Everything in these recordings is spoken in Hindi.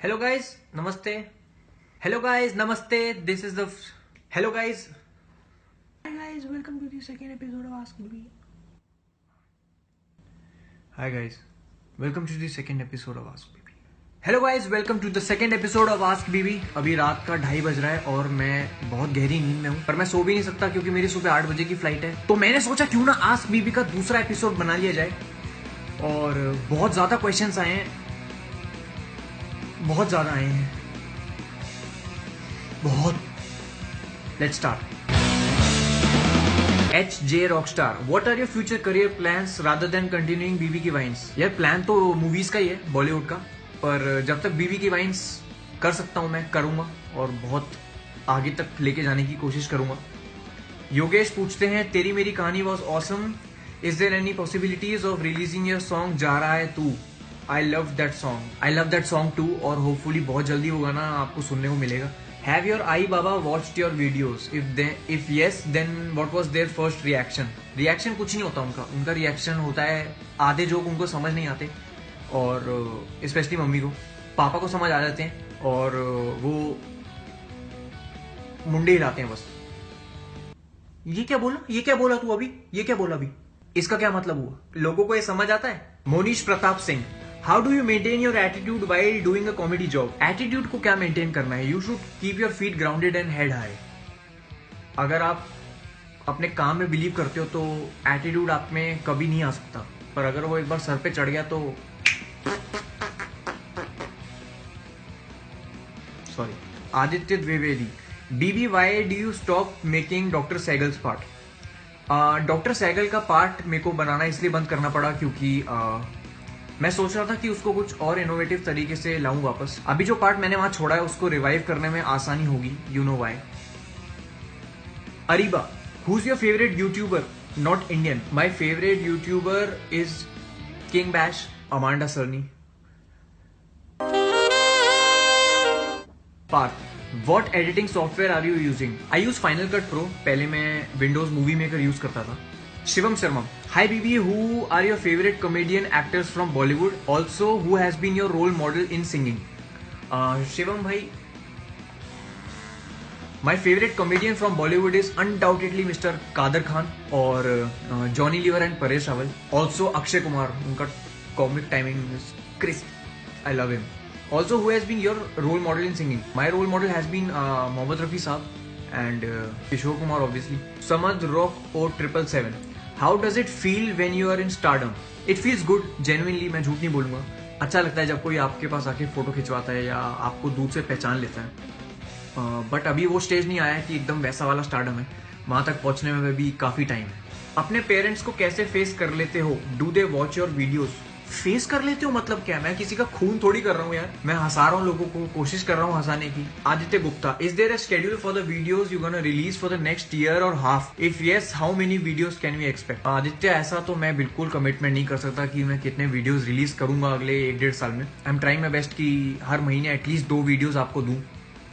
Hello guys, namaste. Hello guys, namaste. This is the hello guys. Hi guys, welcome to the second episode of Ask BB. Hi guys, welcome to the second episode of Ask BB. Hello guys, welcome to the second episode of Ask BB. अभी रात का 2:30 बज रहा है और मैं बहुत गहरी नींद में हूँ, पर मैं सो भी नहीं सकता क्योंकि मेरी सुबह 8 बजे की फ्लाइट है। तो मैंने सोचा क्यों ना आस्क बीबी का दूसरा एपिसोड बना लिया जाए। और बहुत ज्यादा क्वेश्चंस आए हैं, बहुत ज्यादा आए हैं, बहुत। Let's start. HJ Rockstar, what are your future career plans rather than continuing बीबी की वाइन्स? यार प्लान तो मूवीज का ही है, बॉलीवुड का, पर जब तक बीबी की वाइन्स कर सकता हूं मैं करूंगा और बहुत आगे तक लेके जाने की कोशिश करूंगा। योगेश पूछते हैं, Teri Meri Kahani was awesome, is there any possibilities of releasing your song जा रहा है तू? I love that song too, और होपफुली बहुत जल्दी वो गाना आपको सुनने को मिलेगा। Have your I Baba watched your videos? If yes, then what was their first reaction? Reaction कुछ नहीं होता उनका रिएक्शन होता है, आधे जोक उनको समझ नहीं आते, और स्पेशली मम्मी को, पापा को समझ आ जाते हैं और वो मुंडे हिलाते हैं बस। ये क्या बोला तू अभी? ये क्या बोला अभी? इसका क्या मतलब हुआ? लोगों को ये समझ आता है? Monish Pratap Singh, how do you maintain your attitude while doing a comedy job? Attitude को क्या मेंटेन करना है? You should keep your feet grounded and head high. अगर आप अपने काम में बिलीव करते हो तो एटीट्यूड आप में कभी नहीं आ सकता, पर अगर वो एक बार सर पे चढ़ गया तो sorry. Aditya Dwivedi, BB why do you stop making doctor Saigal's part? Doctor Saigal का पार्ट मेरे को बनाना इसलिए बंद करना पड़ा क्योंकि मैं सोच रहा था कि उसको कुछ और इनोवेटिव तरीके से लाऊं वापस। अभी जो पार्ट मैंने वहां छोड़ा है उसको रिवाइव करने में आसानी होगी, you know why. Areeba, who is your favourite YouTuber not Indian? My favourite YouTuber is King Bach, Amanda Cerny. Parth, what editing software are you using? I use Final Cut Pro, पहले मैं विंडोज मूवी मेकर यूज करता था। Shivam Sharma, hi BB, who are your favourite comedian actors from Bollywood? Also who has been your role model in singing? Shivam bhai, my favourite comedian from Bollywood is undoubtedly mister Kader Khan और जॉनी लीवर एंड परेश रावल। ऑल्सो अक्षय कुमार, उनका comic timing is crisp, I love him. Also who has been your role model in singing? My role model has been Mohammad Rafi Sahab and Kishore Kumar obviously. Samad Rock O 777, how does it feel when you are in stardom? It feels good, genuinely, मैं झूठ नहीं बोलूंगा। अच्छा लगता है जब कोई आपके पास आके फोटो खिंचवाता है या आपको दूर से पहचान लेता है, बट अभी वो स्टेज नहीं आया कि एकदम वैसा वाला स्टारडम है, वहां तक पहुंचने में भी काफी टाइम है। अपने पेरेंट्स को कैसे फेस कर लेते हो? Do they watch your videos? Face कर लेते हो मतलब क्या? मैं किसी का खून थोड़ी कर रहा हूँ यार, मैं हंसा रहा हूँ लोगों को, कोशिश कर रहा हूँ हंसाने की। Aditya Gupta, is there a schedule for the videos you gonna release for the next year और half? If yes, how many videos can we expect? Aditya, ऐसा तो मैं बिल्कुल कमिटमेंट नहीं कर सकता कि मैं कितने वीडियोस रिलीज करूंगा अगले 1-1.5 साल में। I am trying my best कि हर महीने एटलीस्ट 2 वीडियोस आपको दूं।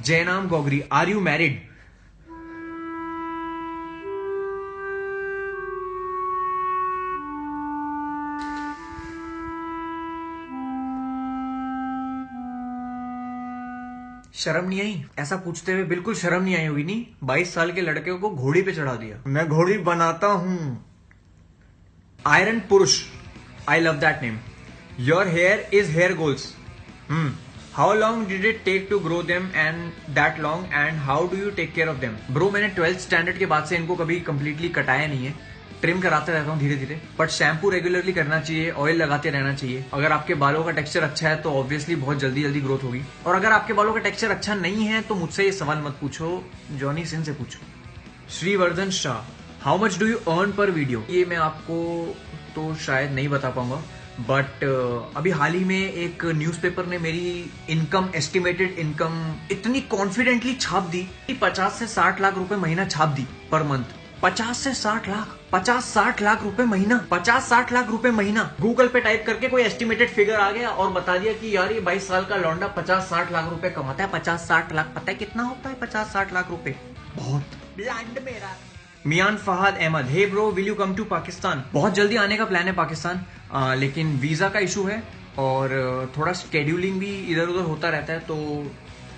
जयनाम गोगरी, आर यू मैरिड? शर्म नहीं आई? ऐसा पूछते हुए बिल्कुल शर्म नहीं आई होगी। नहीं, 22 साल के लड़के को घोड़ी पे चढ़ा दिया। मैं घोड़ी बनाता हूं। आयरन पुरुष, I love that name. Your hair is hair goals. How long did it take to grow them and that long, and how do you take care of them? Bro, मैंने 12th स्टैंडर्ड के बाद से इनको कभी कंप्लीटली कटाया नहीं है, ट्रिम कराते रहता हूँ धीरे धीरे, बट शैम्पू रेगुलरली करना चाहिए, ऑयल लगाते रहना चाहिए। अगर आपके बालों का टेक्सचर अच्छा है तो ऑब्वियसली बहुत जल्दी जल्दी ग्रोथ होगी, और अगर आपके बालों का टेक्सचर अच्छा नहीं है तो मुझसे ये सवाल मत पूछो, जॉनी सिंह से पूछो। Shrivardhan Shah, how much do you earn पर वीडियो? ये मैं आपको तो शायद नहीं बता पाऊंगा, बट अभी हाल ही में एक न्यूज़पेपर ने मेरी इनकम, एस्टिमेटेड इनकम इतनी कॉन्फिडेंटली छाप दी कि 50 से 60 लाख रुपए महीना छाप दी पर मंथ। 50 से 60 लाख, 50-60 लाख रुपए महीना, 50-60 लाख रुपए महीना। गूगल पे टाइप करके कोई एस्टिमेटेड फिगर आ गया और बता दिया कि यार ये 22 साल का लौंडा 50-60 लाख रुपए कमाता है। 50-60 लाख, पता है कितना होता है 50-60 लाख रुपए? बहुत ब्लैंड मेरा। Mian Fahad Ahmad, hey bro, will you come to Pakistan? बहुत जल्दी आने का प्लान है पाकिस्तान, लेकिन वीजा का इशू है और थोड़ा स्केड्यूलिंग भी इधर उधर होता रहता है, तो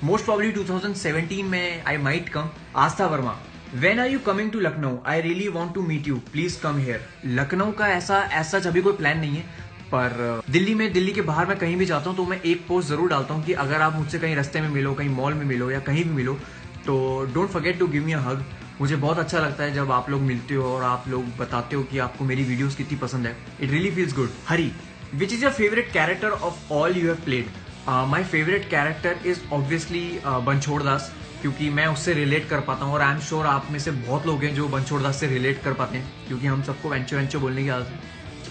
मोस्ट प्रॉब्ली 2017 में I might come. Aastha Verma, when are you coming to Lucknow? I really want to meet you, please come here. Lucknow का ऐसा अभी कोई प्लान नहीं है, पर दिल्ली के बाहर मैं कहीं भी जाता हूँ तो मैं एक पोस्ट जरूर डालता हूँ कि अगर आप मुझसे कहीं रास्ते में मिलो, कहीं मॉल में मिलो या कहीं भी मिलो, तो don't forget to give me a hug. मुझे बहुत अच्छा लगता है जब आप लोग मिलते हो और आप लोग बताते हो कि आपको मेरी वीडियोस कितनी पसंद है. It really feels good. Hari, which is your favourite character of all you have played? My favourite character is obviously Banchod Das, क्योंकि मैं उससे रिलेट कर पाता हूँ और आई एम श्योर आप में से बहुत लोग हैं जो बनछोड़ दास से रिलेट कर पाते हैं, क्योंकि हम सबको वेंचो वेंचो बोलने की आदत है.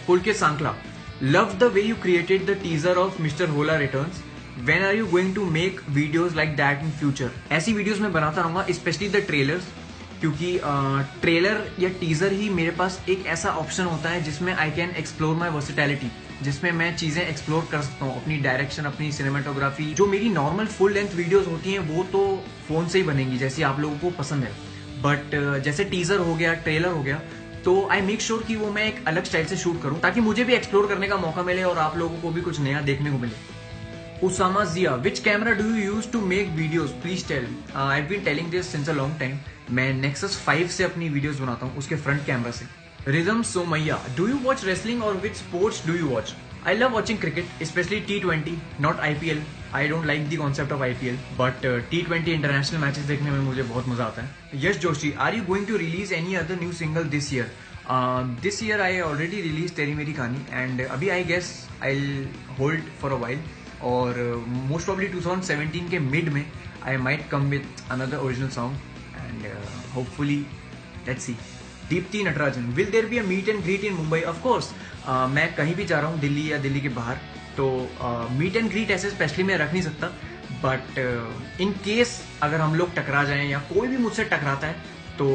Pulkit Sankla, love the way you created the teaser of mister Hola Returns. When are you going to make videos like that in future? ऐसी वीडियोस मैं बनाता रहूंगा, स्पेशली द ट्रेलर्स, क्योंकि ट्रेलर या टीजर ही मेरे पास एक ऐसा ऑप्शन होता है जिसमें I can explore my versatility, जिसमें मैं चीजें एक्सप्लोर कर सकता हूँ, अपनी डायरेक्शन, अपनी सिनेमाटोग्राफी. जो मेरी नॉर्मल फुल लेंथ वीडियोस होती हैं वो तो फोन से ही बनेंगी जैसी आप लोगों को पसंद है, बट जैसे टीजर हो गया, ट्रेलर हो गया, तो आई मेक श्योर कि वो मैं एक अलग स्टाइल से शूट करूँ ताकि मुझे भी एक्सप्लोर करने का मौका मिले और आप लोगों को भी कुछ नया देखने को मिले. Usama Zia, which camera do you use to make videos? Please tell. I've been telling this since a long time. मैं Nexus 5 से अपनी वीडियोस बनाता हूँ, उसके फ्रंट कैमरा से. Rhythm Somaiya, do you watch wrestling or which sports do you watch? I love watching cricket, especially T20, not IPL. I don't like the concept of IPL, but T20 international matches देखने में मुझे बहुत मजा आता है. Yash Joshi, are you going to release any other new single this year? This year I already released तेरी मेरी कहानी, and अभी I guess I'll hold for a while. और मोस्ट प्रॉब्ली 2017 के मिड में I might come with another original song and hopefully let's see. Deepti Natarajan, will there be a meet and greet in Mumbai? Of course. मैं कहीं भी जा रहा हूँ दिल्ली या दिल्ली के बाहर, तो मीट एंड ग्रीट ऐसे स्पेशली मैं रख नहीं सकता, बट इन केस अगर हम लोग टकरा जाएं या कोई भी मुझसे टकराता है तो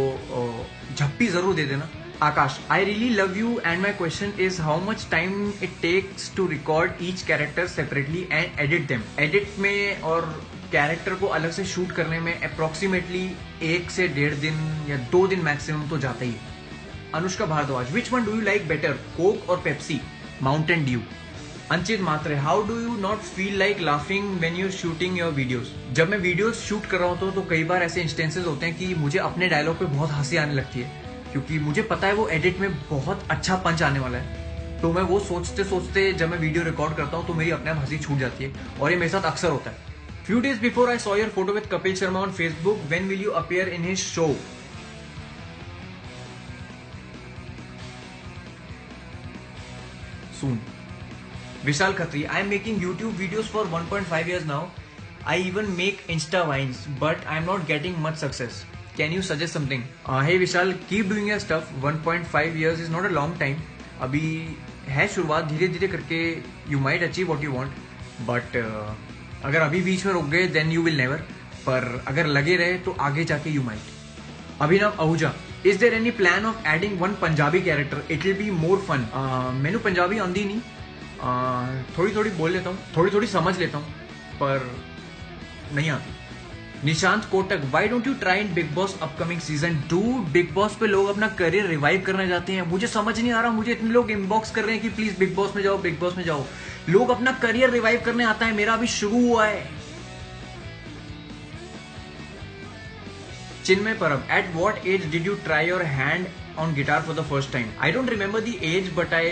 झप्पी जरूर दे देना. Akash, I really love you and my question is how much time it takes to record each character separately and edit them. Edit में और कैरेक्टर को अलग से शूट करने में अप्रोक्सीमेटली 1 से 1.5 दिन या 2 दिन मैक्सिमम तो जाता ही है. Anushka Bhardwaj, which one do you like better, Coke और Pepsi? Mountain Dew. Anchit Matre, how do you not feel like laughing when you shooting your videos? जब मैं वीडियोस शूट कर रहा होता हूँ तो कई बार ऐसे इंस्टेंसेस होते हैं कि मुझे अपने डायलॉग पे बहुत हंसी आने लगती है, क्योंकि मुझे पता है वो एडिट में बहुत अच्छा पंच आने वाला है. तो मैं वो सोचते सोचते जब मैं वीडियो रिकॉर्ड करता हूँ तो मेरी अपने आप हंसी छूट जाती है, और ये मेरे साथ अक्सर होता है. Few days before I saw your photo with Kapil Sharma on Facebook, when will you appear in his show? Soon. Vishal Khatri, I am making YouTube videos for 1.5 years now. I even make insta vines but I am not getting much success. Can you suggest something? Hey Vishal, keep doing your stuff. 1.5 years is not a long time. अभी है शुरुआत, धीरे धीरे करके you might achieve what you want. But अगर अभी बीच में रुक गए then you will never. पर अगर लगे रहे तो आगे जाके you might. Abhinav Ahuja, is there any plan of adding one Punjabi character? It will be more fun. मैंने पंजाबी आंदी नहीं, थोड़ी थोड़ी बोल लेता हूँ, थोड़ी थोड़ी समझ लेता हूँ, पर नहीं आती. Nishant Kotak, Y don't you try in big boss upcoming season? Dude, big boss पे लोग अपना करियर रिवाइव करना चाहते हैं. मुझे समझ नहीं आ रहा, मुझे इतने लोग इनबॉक्स कर रहे हैं कि प्लीज बिग बॉस में जाओ, बिग बॉस में जाओ. लोग अपना करियर रिवाइव करने आता है, मेरा अभी शुरू हुआ है. Chinmay Parab, at what age did you try your hand on guitar for the first time? I don't remember the age, but I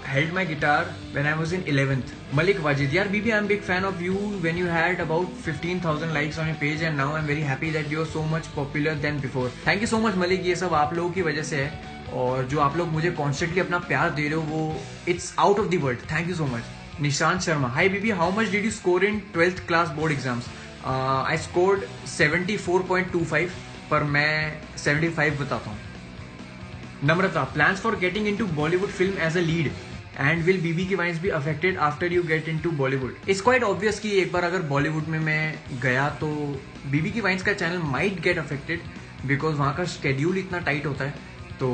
held my guitar when I was in 11th. Malik Wajid, yaar BB, I'm big fan of you when you had about 15,000 likes on your page and now I'm very happy that you're so much popular than before. Thank you so much Malik, ये सब आप लोगों की वजह से है, और जो आप लोग मुझे constantly अपना प्यार दे रहे हो वो it's out of the world. Thank you so much. Nishant Sharma, hi BB, how much did you score in 12th class board exams? I scored 74.25, पर मैं 75 बताता हूँ. Namrata, plans for getting into Bollywood film as a lead, and will BB की wines be affected after you get into Bollywood? It's quite obvious कि एक बार अगर बॉलीवुड में मैं गया तो BB की वाइन्स का channel might get affected, because वहाँ का शेड्यूल इतना टाइट होता है. तो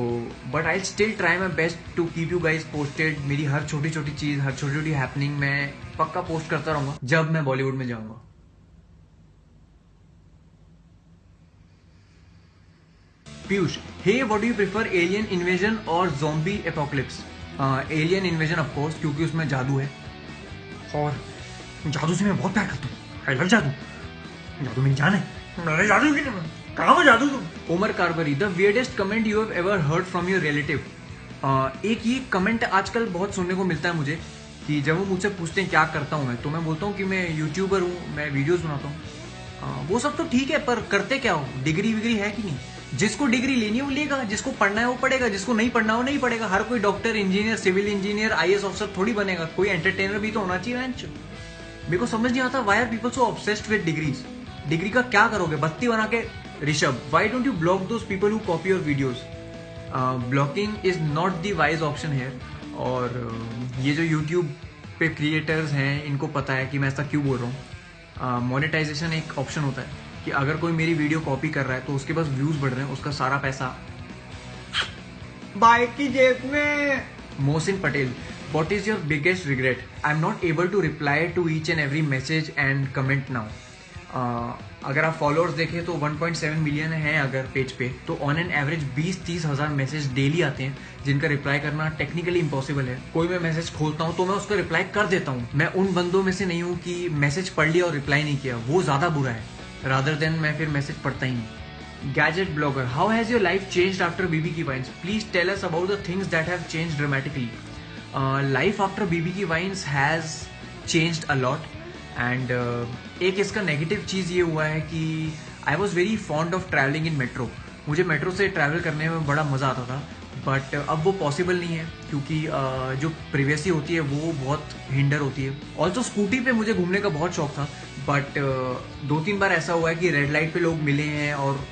but I still try my best to keep you guys posted. मेरी हर छोटी छोटी चीज, हर छोटी छोटी हैपनिंग मैं पक्का पोस्ट करता रहूंगा जब मैं बॉलीवुड में जाऊंगा. Piyush, hey what do you prefer, alien invasion और zombie apocalypse? Alien invasion of course, क्योंकि उसमें जादू है. और जादू से मैं बहुत प्यार करता हूँ। आई लव जादू। जादू मेरी जान है। मेरे जादू की कहाँ हो जादू तुम? Umar Karbari, the weirdest comment you have ever heard from your relative. एक ये कमेंट आजकल बहुत सुनने को मिलता है मुझे कि जब वो मुझसे पूछते हैं क्या करता हूँ मैं, तो मैं बोलता हूँ कि मैं यूट्यूबर हूँ, मैं वीडियोस बनाता हूँ। वो सब तो ठीक है, पर करते क्या हो? डिग्री विग्री है कि नहीं? जिसको डिग्री लेनी है वो लेगा, जिसको पढ़ना है वो पढ़ेगा, जिसको नहीं पढ़ना है वो नहीं पढ़ेगा। हर कोई doctor, engineer, civil engineer, IAS officer थोड़ी बनेगा। कोई एंटरटेनर भी तो होना चाहिए। मेरे को समझ नहीं आता why are people so obsessed with degrees. Degree का क्या करोगे? बत्ती बना के? Rishabh, why don't you block those people who copy your videos? Blocking is not the wise option here. और ये जो यूट्यूब पे क्रिएटर्स हैं इनको पता है कि मैं ऐसा क्यों बोल रहा हूँ। मोनेटाइजेशन एक ऑप्शन होता है कि अगर कोई मेरी वीडियो कॉपी कर रहा है तो उसके पास व्यूज बढ़ रहे हैं, उसका सारा पैसा बाइक की जेब में। Mohsin Patel, what is your biggest regret? I'm not able to reply to each and every message and comment now. अगर आप फॉलोअर्स देखें तो 1.7 मिलियन है अगर पेज पे, तो ऑन एन एवरेज 20-30 हज़ार मैसेज डेली आते हैं जिनका रिप्लाई करना टेक्निकली इम्पॉसिबल है। कोई मैं मैसेज खोलता हूँ तो मैं उसका रिप्लाई कर देता हूँ। मैं उन बंदों में से नहीं हूँ कि मैसेज पढ़ लिया और रिप्लाई नहीं किया, वो ज़्यादा बुरा है रादर देन मैं फिर मैसेज पढ़ता ही नहीं। Gadget blogger, how has your life changed after BB की vines? Please tell us about the things that have changed dramatically. Life after BB की vines has changed a lot and एक इसका नेगेटिव चीज़ ये हुआ है कि I was very fond of travelling in metro. मुझे मेट्रो से ट्रैवल करने में बड़ा मज़ा आता था, बट अब वो पॉसिबल नहीं है क्योंकि जो प्रिवेसी होती है वो बहुत हिंडर होती है। ऑल्सो स्कूटी पे मुझे घूमने का बहुत शौक था, बट 2-3 बार ऐसा हुआ है कि रेड लाइट पे लोग मिले हैं और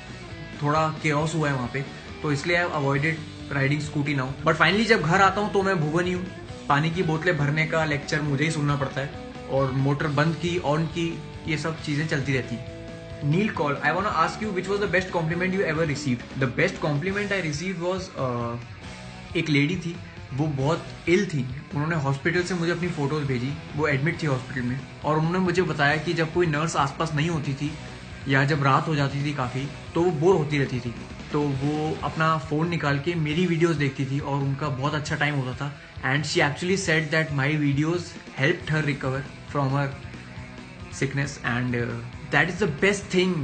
थोड़ा केओस हुआ है वहाँ पे, तो इसलिए I avoided riding scooty now. But finally जब घर आता हूँ तो मैं भुवन ही हूँ। पानी की बोतलें भरने का लेक्चर मुझे ही सुनना पड़ता है और मोटर बंद की ऑन की ये सब चीज़ें चलती रहती हैं। Neel Kaul, I want to ask you which was the best compliment you ever received? The best compliment I received was, एक लेडी थी, वो बहुत इल थी। उन्होंने हॉस्पिटल से मुझे अपनी फोटोज भेजी, वो एडमिट थी हॉस्पिटल में, और उन्होंने मुझे बताया कि जब कोई नर्स आसपास नहीं होती थी या जब रात हो जाती थी काफ़ी, तो वो बोर होती रहती थी, तो वो अपना फ़ोन निकाल के मेरी वीडियोस देखती थी और उनका बहुत अच्छा टाइम होता था। And she actually said that my videos helped her recover from her sickness and that is the best thing.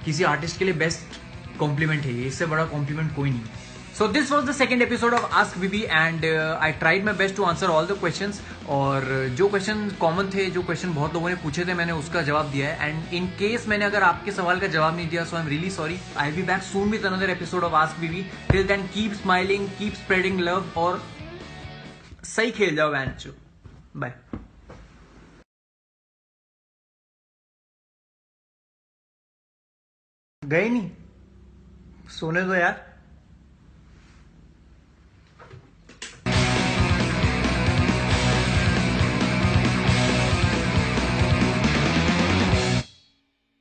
किसी आर्टिस्ट के लिए बेस्ट कॉम्प्लीमेंट है ये, इससे बड़ा कॉम्प्लीमेंट कोई नहीं। So this was the second episode of Ask Bibi and I tried my best to answer all the questions. और जो क्वेश्चन कॉमन थे, जो क्वेश्चन बहुत लोगों ने पूछे थे, मैंने उसका जवाब दिया है। एंड इन केस मैंने अगर आपके सवाल का जवाब नहीं दिया, so I am really sorry. I will be back soon with another episode of ask BB. Till then keep smiling, keep spreading love और सही खेल जाओ बैंचो। बाय। गए नहीं, सोने दो यार।